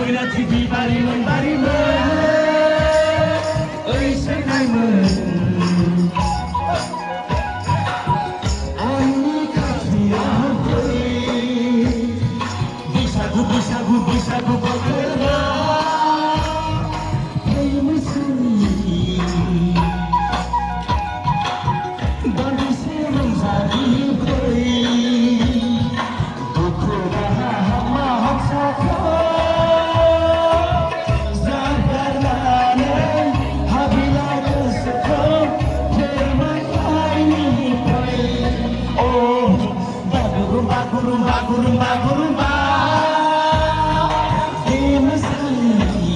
Mengerti di barimu oi senaimu ani kafiya hoi bisagu bekerja hei mesini dan bisa menjadi hoi duku dah mahak sakit Gurumba di mesini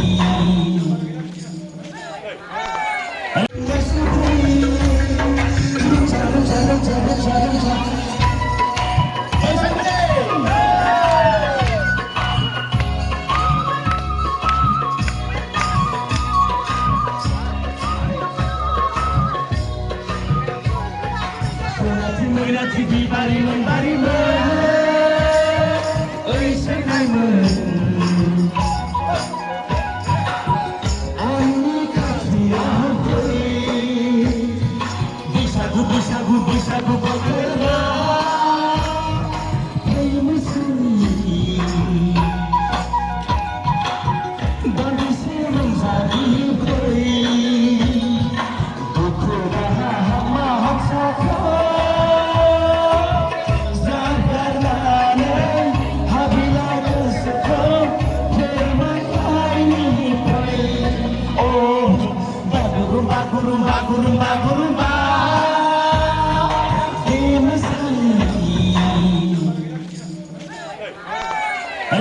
mengerti di barimu oi senaimu ani kafiya hoi bisagu bekerja hei mesini dan bisa menjadi hoi duku dah mahak sakit Gurumba